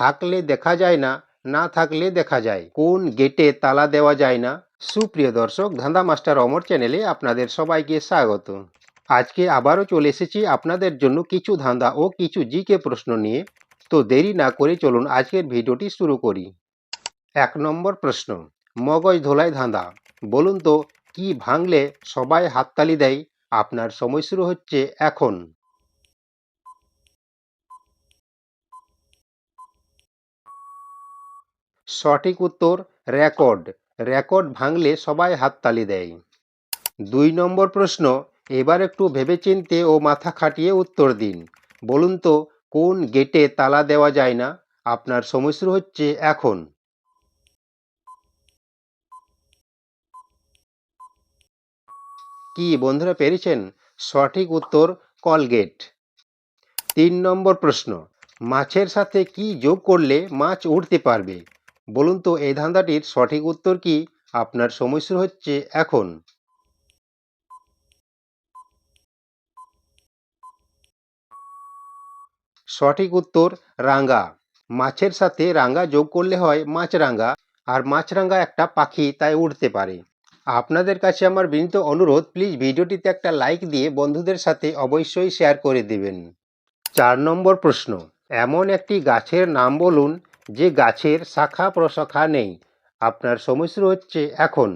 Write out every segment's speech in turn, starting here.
থাকলে দেখা যায় না, না থাকলে দেখা যায়, কোন গেটে তালা দেওয়া যায় না? সুপ্রিয় দর্শক, ধাঁধা মাস্টার অমর চ্যানেলে আপনাদের সবাইকে স্বাগত। আজকে আবারও চলে এসেছি আপনাদের জন্য কিছু ধাঁধা ও কিছু জিকে প্রশ্ন নিয়ে। তো দেরি না করে চলুন আজকের ভিডিওটি শুরু করি। 1 নম্বর প্রশ্ন, মগজ ধোলাই ধাঁধা। বলুন তো কি ভাঙলে সবাই হাততালি দেয়? আপনার সময় শুরু হচ্ছে এখন। সঠিক উত্তর রেকর্ড। রেকর্ড ভাঙলে সবাই হাততালি দেয়। 2 নম্বর প্রশ্ন, এবার একটু ভেবেচিন্তে ও মাথা খাটিয়ে উত্তর দিন। বলুন তো কোন গেটে তালা দেওয়া যায় না? আপনার সময় শুরু হচ্ছে এখন। কি বন্ধুরা পেরেছেন? সঠিক উত্তর কলগেট। 3 নম্বর প্রশ্ন, মাছের সাথে কি যোগ করলে মাছ উঠতে পারবে? বলুন তো এই ধাঁধাটির সঠিক উত্তর কি? আপনার সময় শুরু হচ্ছে এখন। সঠিক উত্তর রাঙ্গা। মাছের সাথে রাঙ্গা যোগ করলে হয় মাছরাঙ্গা, আর মাছরাঙ্গা একটা পাখি, তাই উড়তে পারে। আপনাদের কাছে আমার বিনীত অনুরোধ, প্লিজ ভিডিওটিতে একটা লাইক দিয়ে বন্ধুদের সাথে অবশ্যই শেয়ার করে দেবেন। 4 নম্বর প্রশ্ন, এমন একটি গাছের নাম বলুন যে গাছের শাখা প্রশাখা নেই। আপনার সময় শুরু হচ্ছে এখন।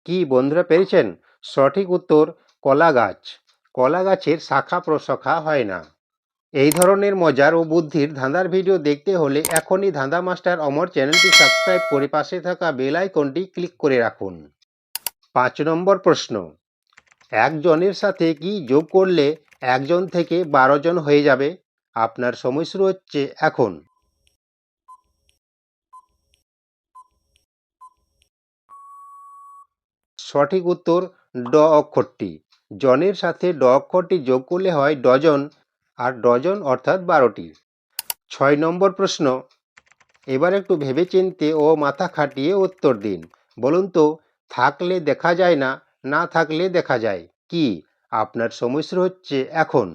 কি বন্ধুরা পেরেছেন? সঠিক উত্তর কলা গাছ। কলা গাছের শাখা প্রশাখা হয় না। এই ধরনের মজার ও বুদ্ধির ধাঁধার ভিডিও দেখতে হলে এখনই ধাঁধা মাস্টার অমর চ্যানেলটি সাবস্ক্রাইব করে পাশে থাকা বেল আইকনটি ক্লিক করে রাখুন। 5 নম্বর প্রশ্ন, একজনের সাথে কি যোগ করলে একজন থেকে 12 জন হয়ে যাবে? আপনার সময় শুরু হচ্ছে এখন। সঠিক উত্তর ড অক্ষরটি। জনের সাথে ড অক্ষরটি যোগ করলে হয় ডজন, আর ডজন অর্থাৎ 12টি। 6 নম্বর প্রশ্ন, এবার একটু ভেবেচিন্তে ও মাথা খাটিয়ে উত্তর দিন। বলুন তো থাকলে দেখা যায় না, না থাকলে দেখা যায়, কি? আপনার সময় শুরু হচ্ছে এখন।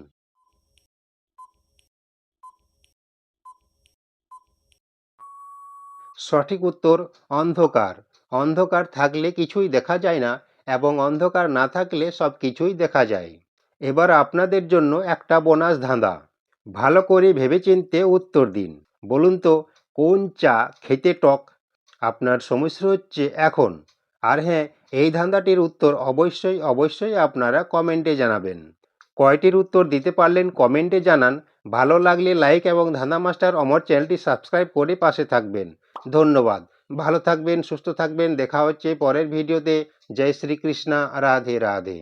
সঠিক উত্তর অন্ধকার। অন্ধকার থাকলে কিছুই দেখা যায় না, এবং অন্ধকার না থাকলে সব কিছুই দেখা যায়। এবার আপনাদের জন্য একটা বোনাস ধাঁধা। ভালো করে ভেবেচিন্তে উত্তর দিন। বলুন তো কোন চা খেতে টক? আপনার সময় শুরু হচ্ছে এখন। আর হ্যাঁ, এই ধাঁধাটির উত্তর অবশ্যই আপনারা কমেন্টে জানাবেন। কয়টির উত্তর দিতে পারলেন কমেন্টে জানান। ভালো লাগলে লাইক এবং ধাঁধা মাস্টার অমর চ্যানেলটি সাবস্ক্রাইব করে পাশে থাকবেন। ধন্যবাদ। ভালো থাকবেন, সুস্থ থাকবেন। দেখা হচ্ছে পরের ভিডিওতে। জয় শ্রীকৃষ্ণ। রাধে রাধে।